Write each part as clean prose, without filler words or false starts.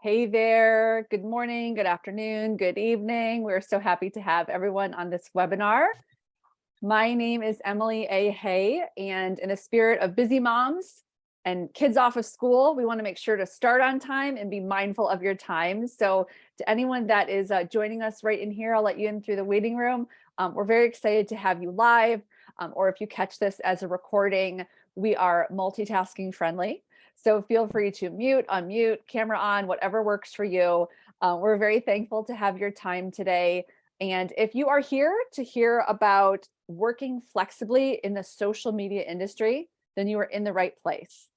Hey there, good morning, good afternoon, good evening. We're so happy to have everyone on this webinar. My name is Emily A. Hay, and in a spirit of busy moms and kids off of school, we want to make sure to start on time and be mindful of your time. So to anyone that is joining us right in here, I'll let you in through the waiting room. We're very excited to have you live, or if you catch this as a recording, we are multitasking friendly. So feel free to mute, unmute, camera on, whatever works for you. We're very thankful to have your time today. And if you are here to hear about working flexibly in the social media industry, then you are in the right place.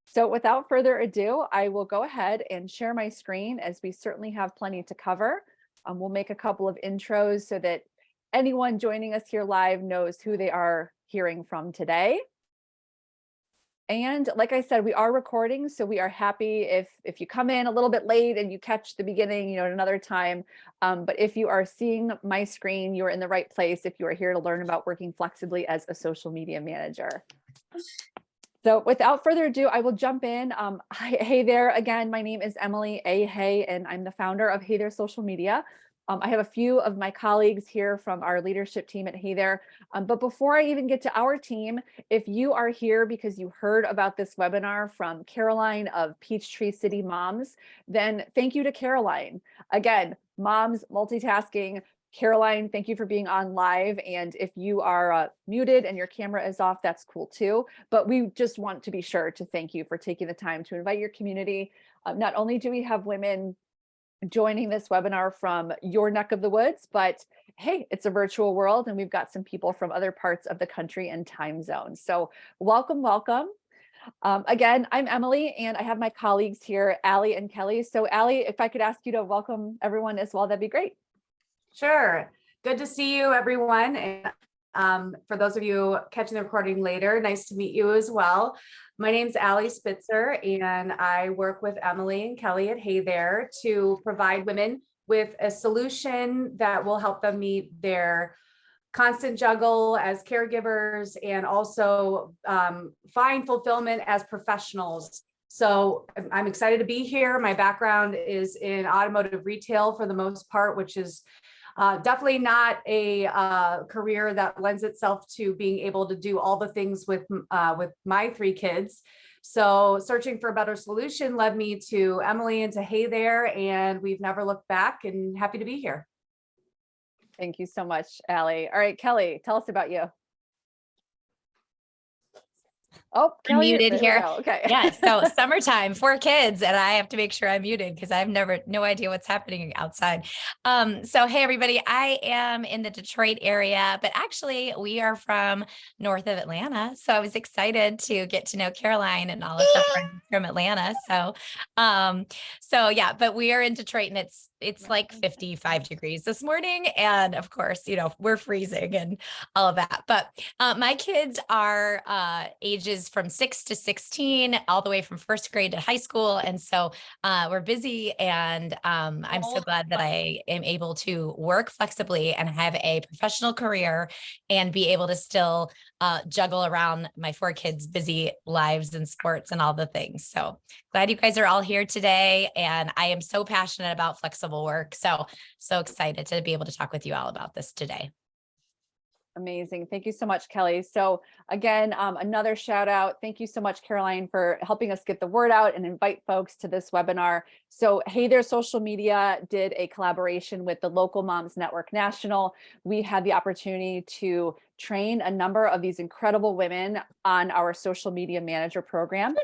So without further ado, I will go ahead and share my screen as we certainly have plenty to cover. We'll make a couple of intros so that anyone joining us here live knows who they are hearing from today. And like I said, we are recording, so we are happy if you come in a little bit late and you catch the beginning, at another time. But if you are seeing my screen, you're in the right place if you are here to learn about working flexibly as a social media manager. So without further ado, I will jump in. Hey there again, my name is Emily A. Hay, and I'm the founder of Hey There Social Media. I have a few of my colleagues here from our leadership team at Hey There. But before I even get to our team, if you are here because you heard about this webinar from Caroline of Peachtree City Moms, then thank you to Caroline. Again, moms multitasking. Caroline, thank you for being on live. And if you are muted and your camera is off, that's cool too. But we just want to be sure to thank you for taking the time to invite your community. Not only do we have women joining this webinar from your neck of the woods, but hey, it's a virtual world and we've got some people from other parts of the country and time zones. So welcome, welcome. Again, I'm Emily and I have my colleagues here, Allie and Kelly. So Allie, if I could ask you to welcome everyone as well, that'd be great. Sure. Good to see you, everyone. And for those of you catching the recording later, nice to meet you as well. My name's Allie Spitzer, and I work with Emily and Kelly at Hey There to provide women with a solution that will help them meet their constant juggle as caregivers and also find fulfillment as professionals. So I'm excited to be here. My background is in automotive retail for the most part, which is definitely not a career that lends itself to being able to do all the things with my three kids. So searching for a better solution led me to Emily and to Hey There, and we've never looked back, and happy to be here. Thank you so much, Allie. All right, Kelly, tell us about you. Oh, Kelly, muted here. Okay. Yeah. So summertime, 4 kids, and I have to make sure I'm muted because I've no idea what's happening outside. So hey everybody, I am in the Detroit area, but actually we are from north of Atlanta. So I was excited to get to know Caroline and all of her friends from Atlanta. So yeah, but we are in Detroit and it's like 55 degrees this morning. And of course, we're freezing and all of that. But my kids are ages from 6 to 16, all the way from first grade to high school. And so we're busy, and I'm so glad that I am able to work flexibly and have a professional career and be able to still juggle around my 4 kids' busy lives and sports and all the things. So glad you guys are all here today. And I am so passionate about flexible work. So excited to be able to talk with you all about this today. Amazing. Thank you so much, Kelly. So again, another shout out. Thank you so much, Caroline, for helping us get the word out and invite folks to this webinar. So Hey There Social Media did a collaboration with the Local Moms Network National. We had the opportunity to train a number of these incredible women on our social media manager program.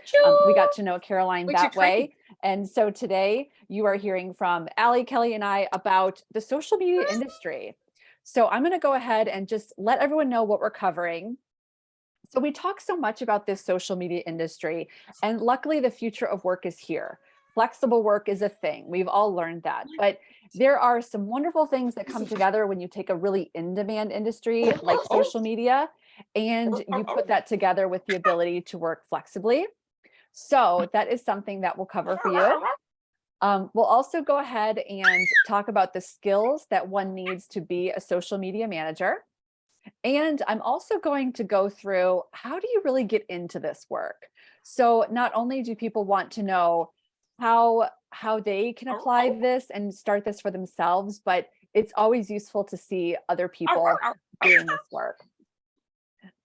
We got to know Caroline that way. And so today you are hearing from Allie, Kelly, and I about the social media industry. So I'm going to go ahead and just let everyone know what we're covering. So we talk so much about this social media industry, and luckily the future of work is here. Flexible work is a thing. We've all learned that, but there are some wonderful things that come together when you take a really in-demand industry like social media and you put that together with the ability to work flexibly. So that is something that we'll cover for you. We'll also go ahead and talk about the skills that one needs to be a social media manager. And I'm also going to go through, how do you really get into this work? So not only do people want to know, how they can apply this and start this for themselves, but it's always useful to see other people doing this work.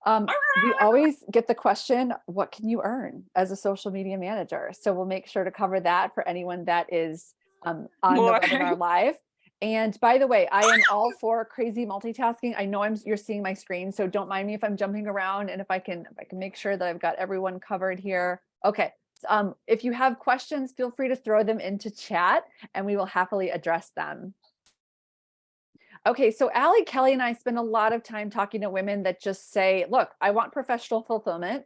We always get the question, what can you earn as a social media manager? So we'll make sure to cover that for anyone that is on the webinar live. And by the way, I am all for crazy multitasking. I know you're seeing my screen, so don't mind me if I'm jumping around, and if I can make sure that I've got everyone covered here. Okay. If you have questions, feel free to throw them into chat and we will happily address them. Okay, so Allie, Kelly, and I spend a lot of time talking to women that just say, look, I want professional fulfillment.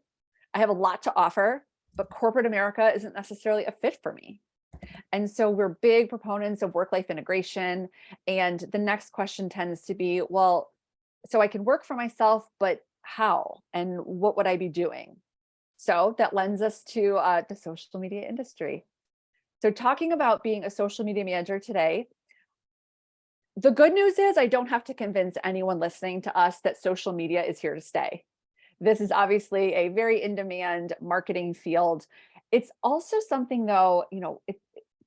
I have a lot to offer, but corporate America isn't necessarily a fit for me. And so we're big proponents of work-life integration. And the next question tends to be, well, so I can work for myself, but how? And what would I be doing? So that lends us to the social media industry. So talking about being a social media manager today, the good news is I don't have to convince anyone listening to us that social media is here to stay. This is obviously a very in-demand marketing field. It's also something though,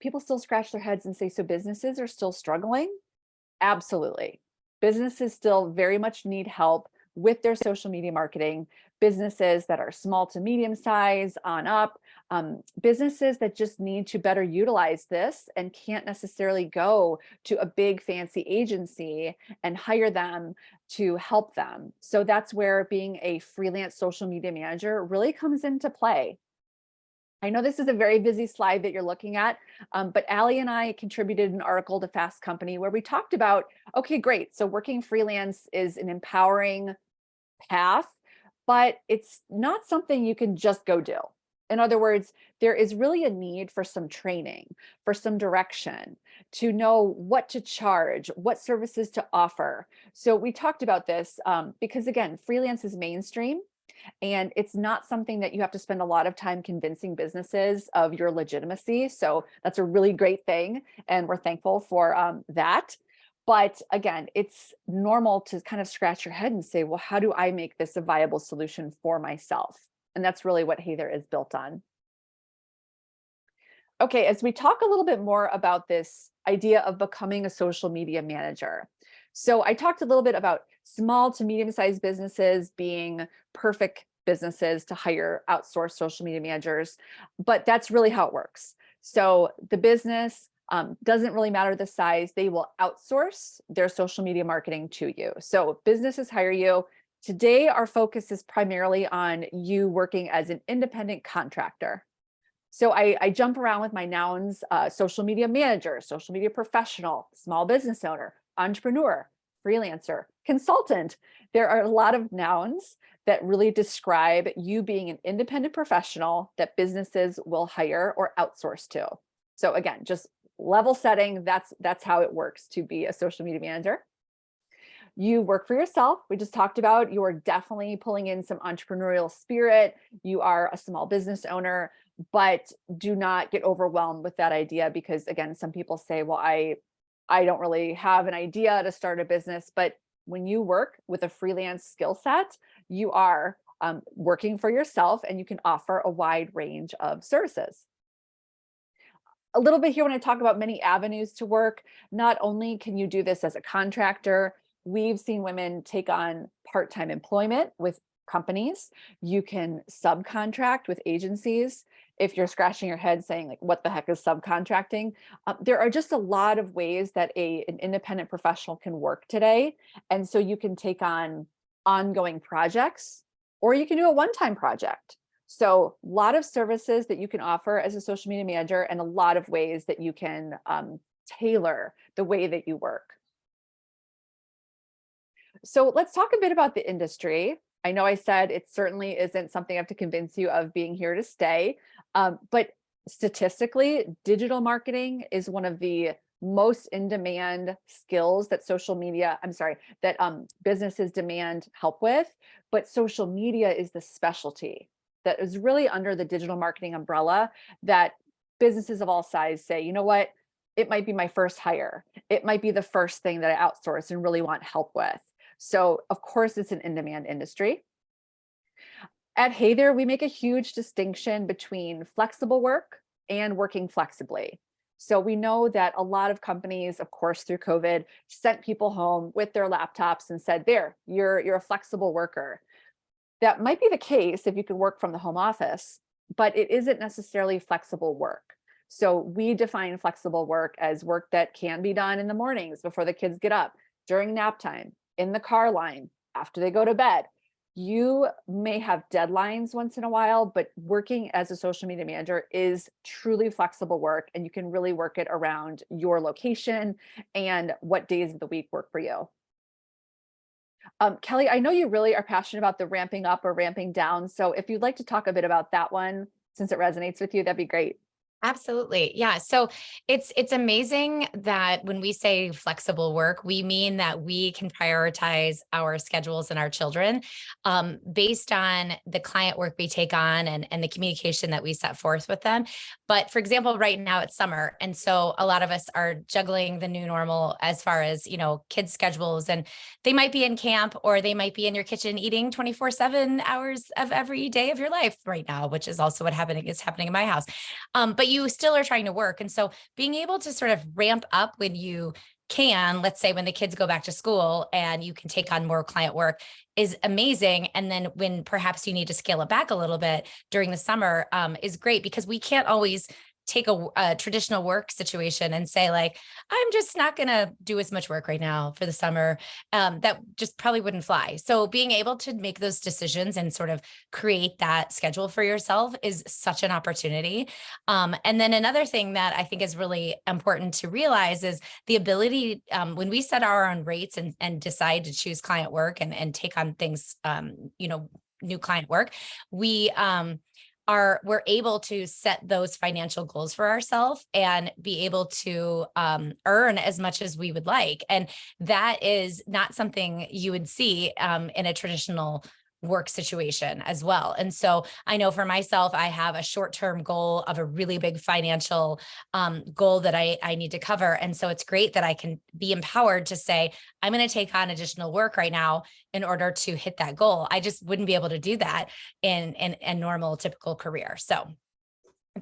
people still scratch their heads and say, so businesses are still struggling? Absolutely. Businesses still very much need help with their social media marketing. Businesses that are small to medium size on up, businesses that just need to better utilize this and can't necessarily go to a big fancy agency and hire them to help them. So that's where being a freelance social media manager really comes into play. I know this is a very busy slide that you're looking at, but Allie and I contributed an article to Fast Company where we talked about, okay, great. So working freelance is an empowering path, but it's not something you can just go do. In other words, there is really a need for some training, for some direction, to know what to charge, what services to offer. So we talked about this because again, freelance is mainstream. And it's not something that you have to spend a lot of time convincing businesses of your legitimacy. So that's a really great thing. And we're thankful for that. But again, it's normal to kind of scratch your head and say, well, how do I make this a viable solution for myself? And that's really what Hey There is built on. Okay, as we talk a little bit more about this idea of becoming a social media manager. So I talked a little bit about small to medium-sized businesses being perfect businesses to hire outsourced social media managers, but that's really how it works. So the business doesn't really matter the size, they will outsource their social media marketing to you. So businesses hire you. Today, our focus is primarily on you working as an independent contractor. So I jump around with my nouns, social media manager, social media professional, small business owner, entrepreneur, freelancer, consultant. There are a lot of nouns that really describe you being an independent professional that businesses will hire or outsource to. So again, just level setting, that's how it works to be a social media manager. You work for yourself. We just talked about you're definitely pulling in some entrepreneurial spirit. You are a small business owner, but do not get overwhelmed with that idea because again, some people say, well, I don't really have an idea to start a business, but when you work with a freelance skill set, you are working for yourself and you can offer a wide range of services. A little bit here when I talk about many avenues to work, not only can you do this as a contractor, we've seen women take on part-time employment with companies. You can subcontract with agencies. If you're scratching your head saying like, what the heck is subcontracting? There are just a lot of ways that an independent professional can work today. And so you can take on ongoing projects or you can do a one-time project. So a lot of services that you can offer as a social media manager and a lot of ways that you can tailor the way that you work. So let's talk a bit about the industry. I know I said it certainly isn't something I have to convince you of being here to stay, but statistically, digital marketing is one of the most in-demand skills that businesses demand help with, but social media is the specialty that is really under the digital marketing umbrella that businesses of all sizes say, you know what, it might be my first hire. It might be the first thing that I outsource and really want help with. So of course it's an in-demand industry. At Hey There, we make a huge distinction between flexible work and working flexibly. So we know that a lot of companies, of course, through COVID, sent people home with their laptops and said, there, you're a flexible worker. That might be the case if you could work from the home office, but it isn't necessarily flexible work. So we define flexible work as work that can be done in the mornings before the kids get up, during nap time, in the car line, after they go to bed. You may have deadlines once in a while, but working as a social media manager is truly flexible work, and you can really work it around your location and what days of the week work for you. Kelly, I know you really are passionate about the ramping up or ramping down. So if you'd like to talk a bit about that one, since it resonates with you, that'd be great. Absolutely. Yeah. So it's amazing that when we say flexible work, we mean that we can prioritize our schedules and our children based on the client work we take on and the communication that we set forth with them. But for example, right now it's summer. And so a lot of us are juggling the new normal as far as, kids' schedules, and they might be in camp or they might be in your kitchen eating 24/7 hours of every day of your life right now, which is also what is happening in my house. But you still are trying to work. And so being able to sort of ramp up when you can, let's say when the kids go back to school and you can take on more client work, is amazing. And then when perhaps you need to scale it back a little bit during the summer, is great, because we can't always take a traditional work situation and say, like, I'm just not going to do as much work right now for the summer. That just probably wouldn't fly. So being able to make those decisions and sort of create that schedule for yourself is such an opportunity. And then another thing that I think is really important to realize is the ability, when we set our own rates and decide to choose client work and take on things, new client work, we're able to set those financial goals for ourselves and be able to earn as much as we would like. And that is not something you would see in a traditional work situation as well. And so I know for myself, I have a short-term goal of a really big financial goal that I need to cover. And so it's great that I can be empowered to say, I'm going to take on additional work right now in order to hit that goal. I just wouldn't be able to do that in a normal, typical career. So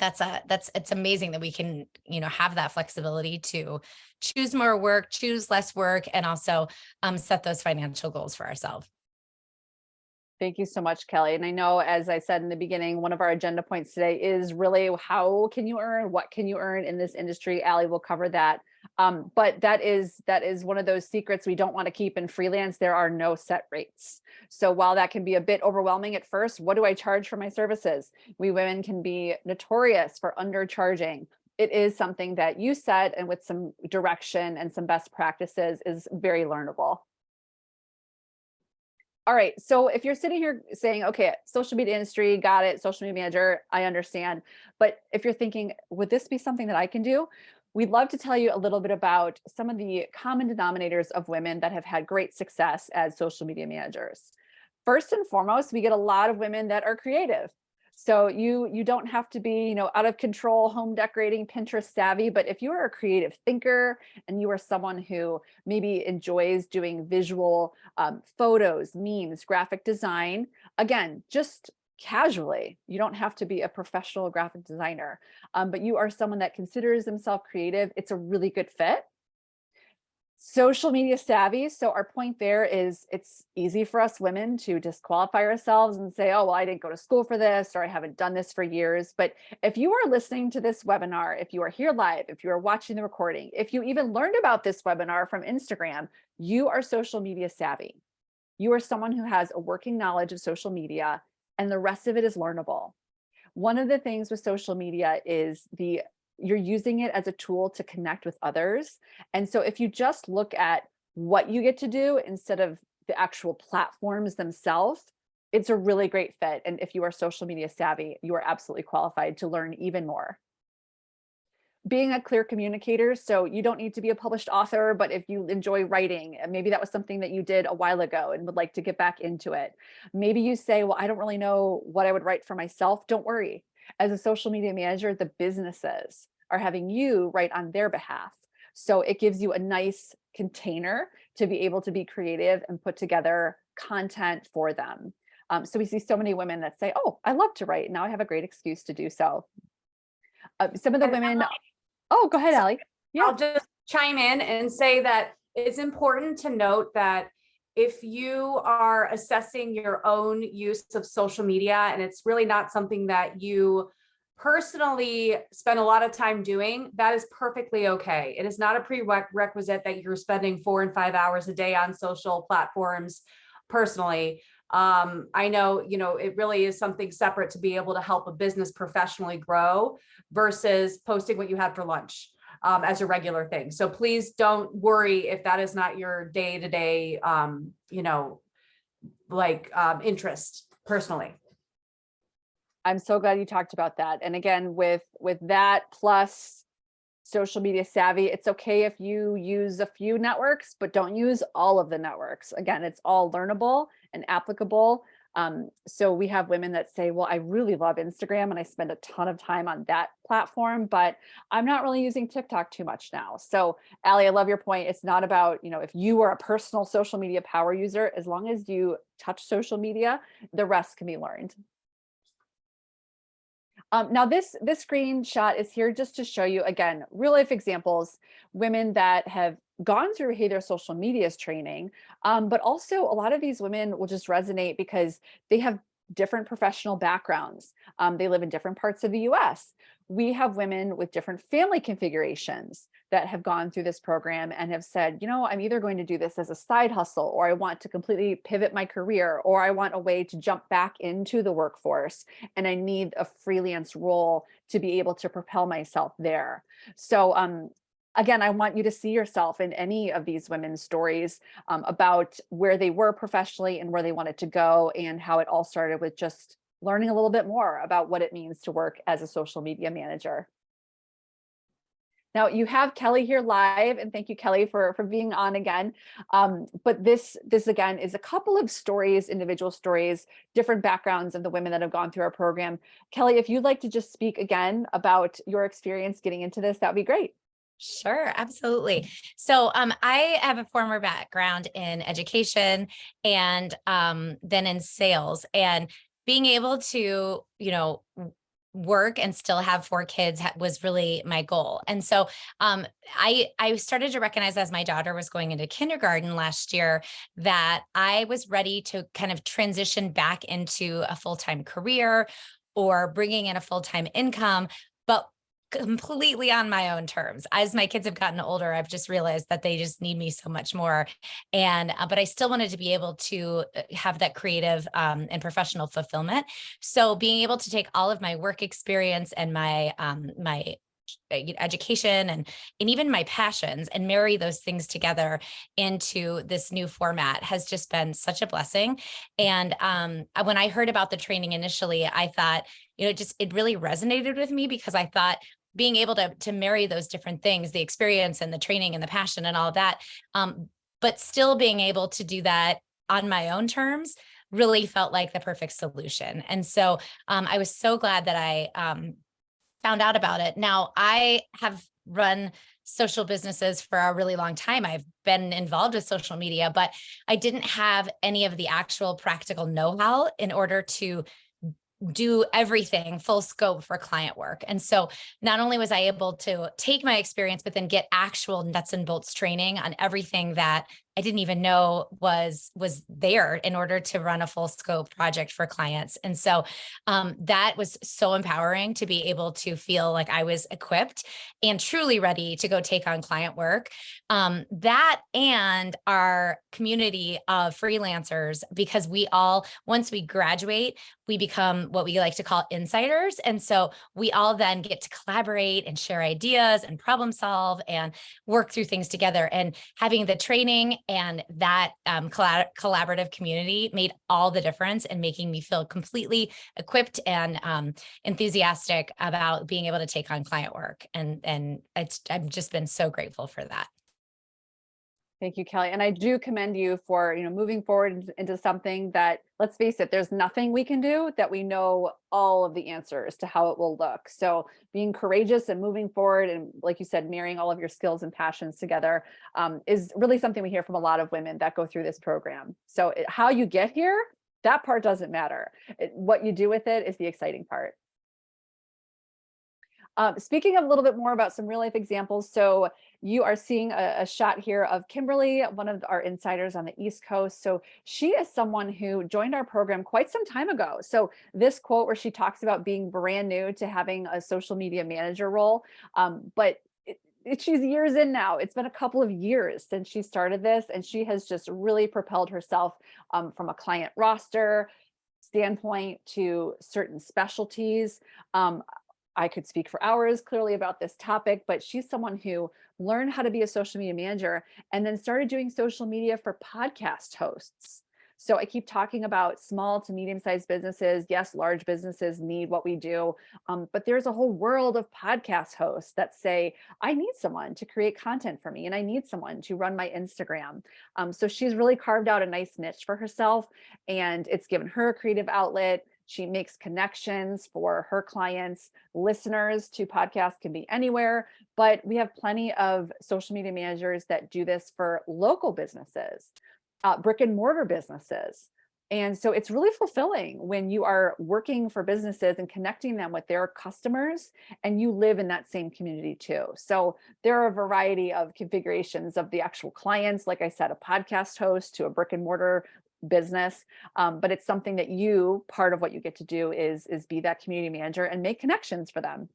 it's amazing that we can, have that flexibility to choose more work, choose less work, and also set those financial goals for ourselves. Thank you so much, Kelly. And I know, as I said in the beginning, one of our agenda points today is really how can you earn, what can you earn in this industry? Allie will cover that. But that is one of those secrets we don't want to keep in freelance. There are no set rates. So while that can be a bit overwhelming at first, what do I charge for my services? We women can be notorious for undercharging. It is something that you set, and with some direction and some best practices, is very learnable. All right. So if you're sitting here saying, okay, social media industry, got it, social media manager, I understand. But if you're thinking, would this be something that I can do? We'd love to tell you a little bit about some of the common denominators of women that have had great success as social media managers. First and foremost, we get a lot of women that are creative. So you don't have to be, out of control, home decorating, Pinterest savvy, but if you are a creative thinker and you are someone who maybe enjoys doing visual photos, memes, graphic design, again, just casually, you don't have to be a professional graphic designer, but you are someone that considers themselves creative, it's a really good fit. Social media savvy. So our point there is it's easy for us women to disqualify ourselves and say, oh, well, I didn't go to school for this, or I haven't done this for years. But if you are listening to this webinar, if you are here live, if you are watching the recording, if you even learned about this webinar from Instagram, you are social media savvy. You are someone who has a working knowledge of social media, and the rest of it is learnable. One of the things with social media is you're using it as a tool to connect with others. And so if you just look at what you get to do instead of the actual platforms themselves, it's a really great fit. And if you are social media savvy, you are absolutely qualified to learn even more. Being a clear communicator, so you don't need to be a published author, but if you enjoy writing, maybe that was something that you did a while ago and would like to get back into it. Maybe you say, well, I don't really know what I would write for myself. Don't worry. As a social media manager, the businesses are having you write on their behalf. So it gives you a nice container to be able to be creative and put together content for them. So we see so many women that say, oh, I love to write. Now I have a great excuse to do so. Some of the And women, oh, go ahead, Allie. Yeah. I'll just chime in and say that it's important to note that if you are assessing your own use of social media and it's really not something that you personally spend a lot of time doing, that is perfectly okay. It is not a prerequisite that you're spending 4 and 5 hours a day on social platforms personally. I know, it really is something separate to be able to help a business professionally grow versus posting what you had for lunch as a regular thing. So please don't worry if that is not your day-to-day, interest personally. I'm so glad you talked about that. And again, with that plus social media savvy, it's okay if you use a few networks, but don't use all of the networks. Again, it's all learnable and applicable. So we have women that say, well, I really love Instagram and I spend a ton of time on that platform, but I'm not really using TikTok too much now. So Allie, I love your point. It's not about, if you are a personal social media power user, as long as you touch social media, the rest can be learned. Now this screenshot is here just to show you, again, real life examples, women that have gone through Hey There Social Media's training, but also a lot of these women will just resonate because they have different professional backgrounds. They live in different parts of the US. We have women with different family configurations that have gone through this program and have said, I'm either going to do this as a side hustle, or I want to completely pivot my career, or I want a way to jump back into the workforce and I need a freelance role to be able to propel myself there. So again, I want you to see yourself in any of these women's stories about where they were professionally and where they wanted to go, and how it all started with just learning a little bit more about what it means to work as a social media manager. Now you have Kelly here live, and thank you, Kelly, for being on again. But this again is a couple of stories, individual stories, different backgrounds of the women that have gone through our program. Kelly, if you'd like to just speak again about your experience getting into this, that'd be great. Sure, absolutely. So I have a former background in education and then in sales, and being able to, work and still have 4 kids was really my goal. And so I started to recognize as my daughter was going into kindergarten last year that I was ready to kind of transition back into a full-time career or bringing in a full-time income, but completely on my own terms. As my kids have gotten older, I've just realized that they just need me so much more. And, but I still wanted to be able to have that creative and professional fulfillment. So being able to take all of my work experience and my education and even my passions and marry those things together into this new format has just been such a blessing. And when I heard about the training initially, I thought, it really resonated with me, because I thought being able to marry those different things, the experience and the training and the passion and all of that, but still being able to do that on my own terms really felt like the perfect solution. And so I was so glad that I found out about it. Now, I have run social businesses for a really long time. I've been involved with social media, but I didn't have any of the actual practical know-how in order to do everything full scope for client work. And so not only was I able to take my experience, but then get actual nuts and bolts training on everything that I didn't even know was there in order to run a full scope project for clients. And so that was so empowering to be able to feel like I was equipped and truly ready to go take on client work. That and our community of freelancers, because we all, once we graduate, we become what we like to call insiders. And so we all then get to collaborate and share ideas and problem solve and work through things together. And having the training and that collaborative community made all the difference in making me feel completely equipped and enthusiastic about being able to take on client work. And I've just been so grateful for that. Thank you, Kelly. And I do commend you for, moving forward into something that, let's face it, there's nothing we can do that we know all of the answers to how it will look. So being courageous and moving forward, and like you said, marrying all of your skills and passions together is really something we hear from a lot of women that go through this program. So how you get here, that part doesn't matter. What you do with it is the exciting part. Speaking of a little bit more about some real life examples, so you are seeing a shot here of Kimberly, one of our insiders on the East Coast. So she is someone who joined our program quite some time ago. So this quote where she talks about being brand new to having a social media manager role, but she's years in now. It's been a couple of years since she started this, and she has just really propelled herself from a client roster standpoint to certain specialties. Um, I could speak for hours clearly about this topic, but she's someone who learned how to be a social media manager and then started doing social media for podcast hosts. So I keep talking about small to medium-sized businesses. Yes, large businesses need what we do, but there's a whole world of podcast hosts that say, I need someone to create content for me, and I need someone to run my Instagram. So she's really carved out a nice niche for herself, and it's given her a creative outlet. She makes connections for her clients. Listeners to podcasts can be anywhere, but we have plenty of social media managers that do this for local businesses, brick and mortar businesses. And so it's really fulfilling when you are working for businesses and connecting them with their customers and you live in that same community too. So there are a variety of configurations of the actual clients, like I said, a podcast host to a brick and mortar business. But it's something that part of what you get to do is be that community manager and make connections for them.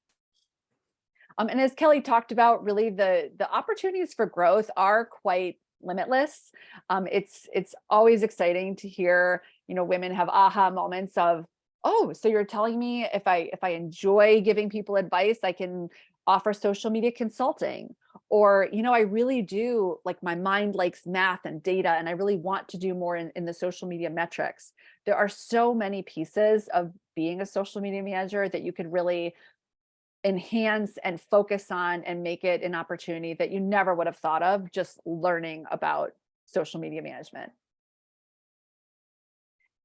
And as Kelly talked about, really the opportunities for growth are quite limitless. It's always exciting to hear, women have aha moments of, oh, so you're telling me if I enjoy giving people advice, I can offer social media consulting. Or, I really do, like, my mind likes math and data, and I really want to do more in the social media metrics. There are so many pieces of being a social media manager that you could really enhance and focus on and make it an opportunity that you never would have thought of just learning about social media management.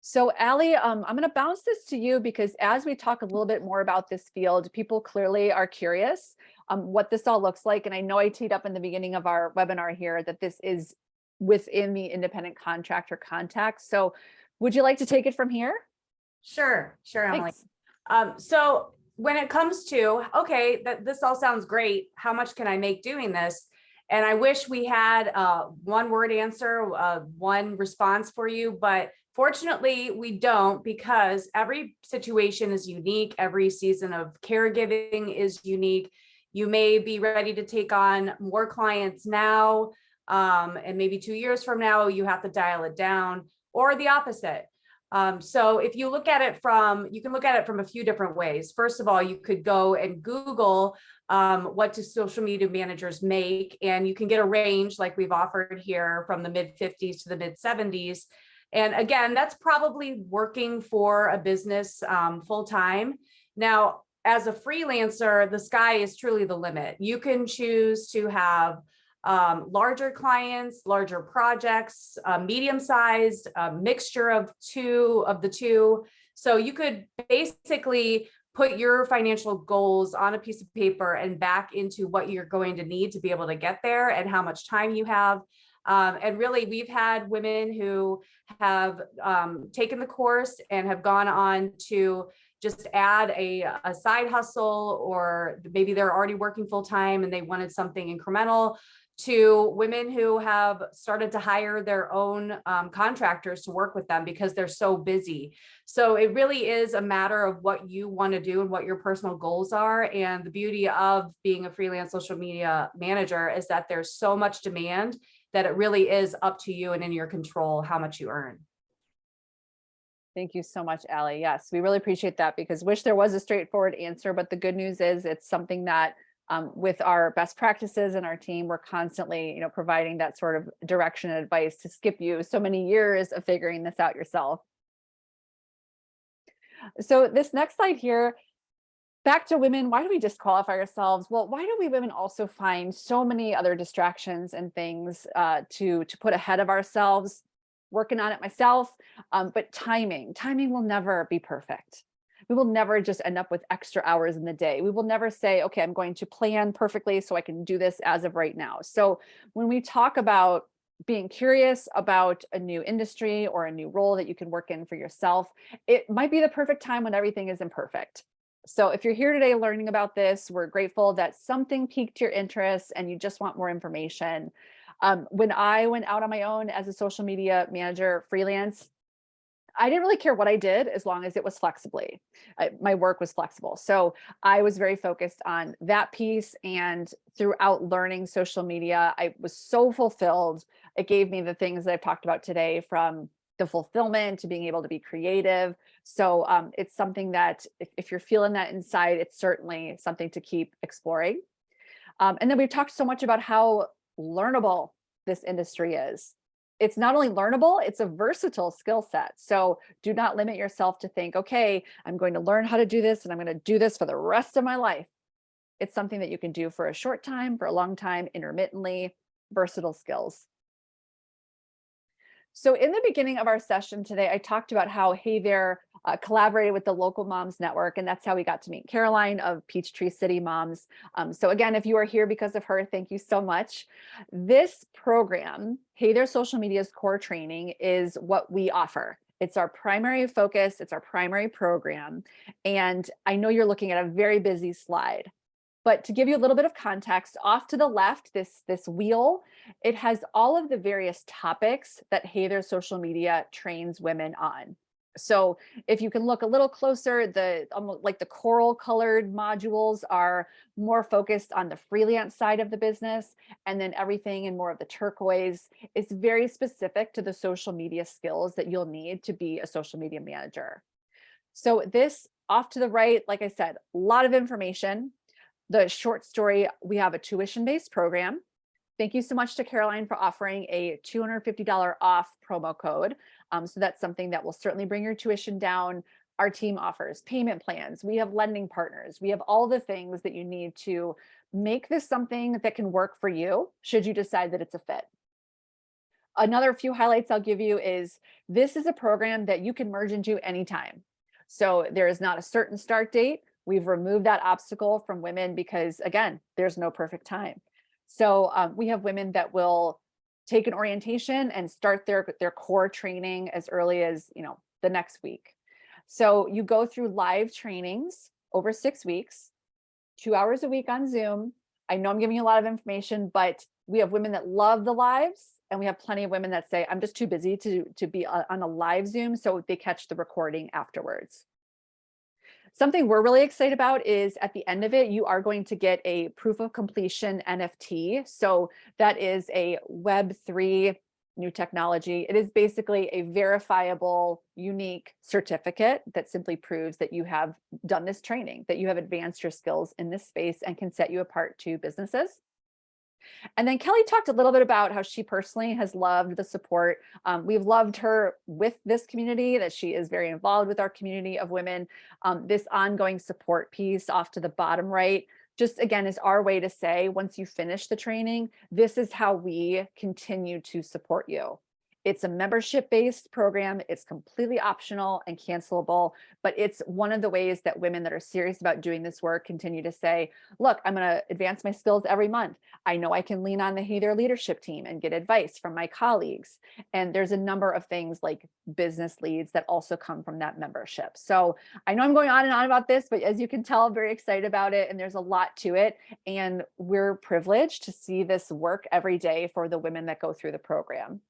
So Allie, I'm going to bounce this to you because as we talk a little bit more about this field, people clearly are curious what this all looks like. And I know I teed up in the beginning of our webinar here that this is within the independent contractor context. So would you like to take it from here? Sure, Emily. Thanks. So when it comes to, okay, this all sounds great. How much can I make doing this? And I wish we had one word answer, one response for you, but fortunately we don't, because every situation is unique. Every season of caregiving is unique. You may be ready to take on more clients now, and maybe 2 years from now, you have to dial it down, or the opposite. So if you look at it you can look at it from a few different ways. First of all, you could go and Google what do social media managers make, and you can get a range like we've offered here from the mid 50s to the mid 70s. And again, that's probably working for a business full time. Now, as a freelancer, the sky is truly the limit. You can choose to have larger clients, larger projects, medium-sized, mixture of the two. So you could basically put your financial goals on a piece of paper and back into what you're going to need to be able to get there and how much time you have. And really, we've had women who have taken the course and have gone on to just add a side hustle, or maybe they're already working full time and they wanted something incremental, to women who have started to hire their own contractors to work with them because they're so busy. So it really is a matter of what you want to do and what your personal goals are. And the beauty of being a freelance social media manager is that there's so much demand that it really is up to you and in your control how much you earn. Thank you so much, Allie. Yes, we really appreciate that, because wish there was a straightforward answer, but the good news is it's something that with our best practices and our team, we're constantly, providing that sort of direction and advice to skip you so many years of figuring this out yourself. So this next slide here, back to women, why do we disqualify ourselves? Well, why do we women also find so many other distractions and things to put ahead of ourselves? Working on it myself, but timing will never be perfect. We will never just end up with extra hours in the day. We will never say, okay, I'm going to plan perfectly so I can do this as of right now. So when we talk about being curious about a new industry or a new role that you can work in for yourself, it might be the perfect time when everything is imperfect. So if you're here today learning about this, we're grateful that something piqued your interest and you just want more information. When I went out on my own as a social media manager freelance, I didn't really care what I did as long as it was flexibly. My work was flexible. So I was very focused on that piece. And throughout learning social media, I was so fulfilled. It gave me the things that I've talked about today, from the fulfillment to being able to be creative. So it's something that if you're feeling that inside, it's certainly something to keep exploring. And then we've talked so much about how learnable this industry is. It's not only learnable, it's a versatile skill set. So do not limit yourself to think, okay, I'm going to learn how to do this and I'm going to do this for the rest of my life. It's something that you can do for a short time, for a long time, intermittently, versatile skills. So in the beginning of our session today, I talked about how Hey There collaborated with the Local Moms Network, and that's how we got to meet Caroline of Peachtree City Moms. So again, if you are here because of her, thank you so much. This program, Hey There Social Media's core training, is what we offer. It's our primary focus, it's our primary program. And I know you're looking at a very busy slide. But to give you a little bit of context, off to the left, this wheel, it has all of the various topics that Hey There Social Media trains women on. So if you can look a little closer, the almost like the coral colored modules are more focused on the freelance side of the business. And then everything in more of the turquoise is very specific to the social media skills that you'll need to be a social media manager. So this off to the right, like I said, a lot of information. The short story, we have a tuition-based program. Thank you so much to Caroline for offering a $250 off promo code. So that's something that will certainly bring your tuition down. Our team offers payment plans. We have lending partners. We have all the things that you need to make this something that can work for you, should you decide that it's a fit. Another few highlights I'll give you is this is a program that you can merge into anytime. So there is not a certain start date. We've removed that obstacle from women because, again, there's no perfect time. So we have women that will take an orientation and start their core training as early as the next week. So you go through live trainings over 6 weeks, 2 hours a week on Zoom. I know I'm giving you a lot of information, but we have women that love the lives, and we have plenty of women that say, I'm just too busy to be on a live Zoom, so they catch the recording afterwards. Something we're really excited about is at the end of it, you are going to get a proof of completion NFT. So that is a Web3 new technology. It is basically a verifiable, unique certificate that simply proves that you have done this training, that you have advanced your skills in this space and can set you apart to businesses. And then Kelly talked a little bit about how she personally has loved the support. We've loved her with this community, that she is very involved with our community of women. This ongoing support piece off to the bottom right, just again, is our way to say, once you finish the training, this is how we continue to support you. It's a membership-based program. It's completely optional and cancelable, but it's one of the ways that women that are serious about doing this work continue to say, look, I'm going to advance my skills every month. I know I can lean on the Hey There leadership team and get advice from my colleagues. And there's a number of things like business leads that also come from that membership. So I know I'm going on and on about this, but as you can tell, I'm very excited about it. And there's a lot to it. And we're privileged to see this work every day for the women that go through the program.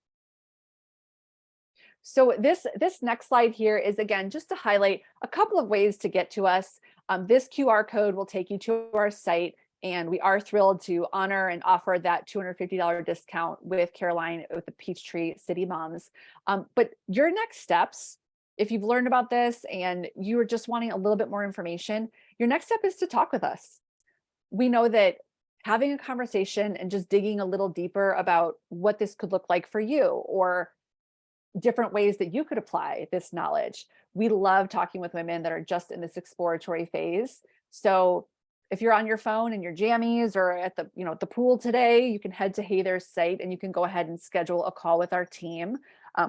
So this next slide here is, again, just to highlight a couple of ways to get to us. This QR code will take you to our site, and we are thrilled to honor and offer that $250 discount with Caroline with the Peachtree City Moms. But your next steps, if you've learned about this and you are just wanting a little bit more information, your next step is to talk with us. We know that having a conversation and just digging a little deeper about what this could look like for you, or different ways that you could apply this knowledge. We love talking with women that are just in this exploratory phase. So if you're on your phone and your jammies or at the pool today, you can head to Hey There's site and you can go ahead and schedule a call with our team.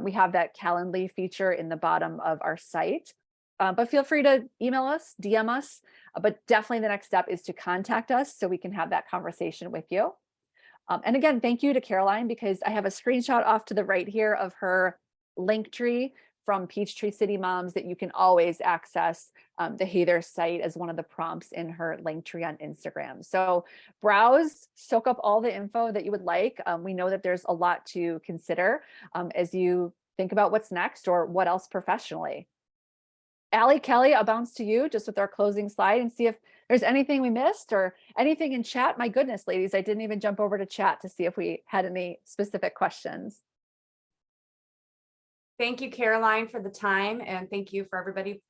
We have that Calendly feature in the bottom of our site. But feel free to email us, DM us, but definitely the next step is to contact us so we can have that conversation with you. And again, thank you to Caroline, because I have a screenshot off to the right here of her link tree from Peachtree City Moms that you can always access the Hey There site as one of the prompts in her link tree on Instagram. So browse, soak up all the info that you would like. We know that there's a lot to consider as you think about what's next or what else professionally. Allie, Kelly, I'll bounce to you just with our closing slide and see if there's anything we missed or anything in chat. My goodness, ladies, I didn't even jump over to chat to see if we had any specific questions. Thank you, Caroline, for the time, and thank you for everybody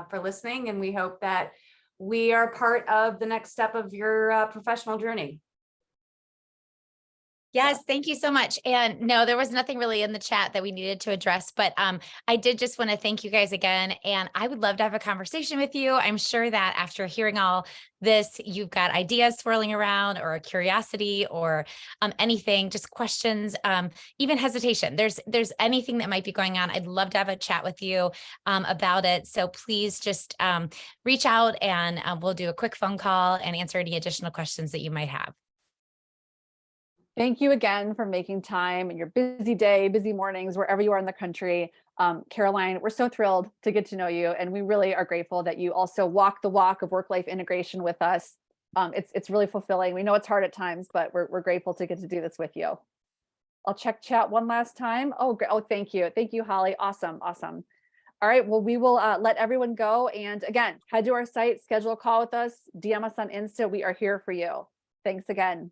for listening. And we hope that we are part of the next step of your professional journey. Yes, thank you so much. And no, there was nothing really in the chat that we needed to address, but I did just want to thank you guys again. And I would love to have a conversation with you. I'm sure that after hearing all this, you've got ideas swirling around or a curiosity or anything, just questions, even hesitation. There's anything that might be going on. I'd love to have a chat with you about it. So please just reach out and we'll do a quick phone call and answer any additional questions that you might have. Thank you again for making time in your busy day, busy mornings, wherever you are in the country. Caroline, we're so thrilled to get to know you, and we really are grateful that you also walk the walk of work-life integration with us. It's really fulfilling. We know it's hard at times, but we're grateful to get to do this with you. I'll check chat one last time. Oh, great. Oh, thank you. Thank you, Holly. Awesome. Awesome. All right. Well, we will let everyone go. And again, head to our site, schedule a call with us, DM us on Insta. We are here for you. Thanks again.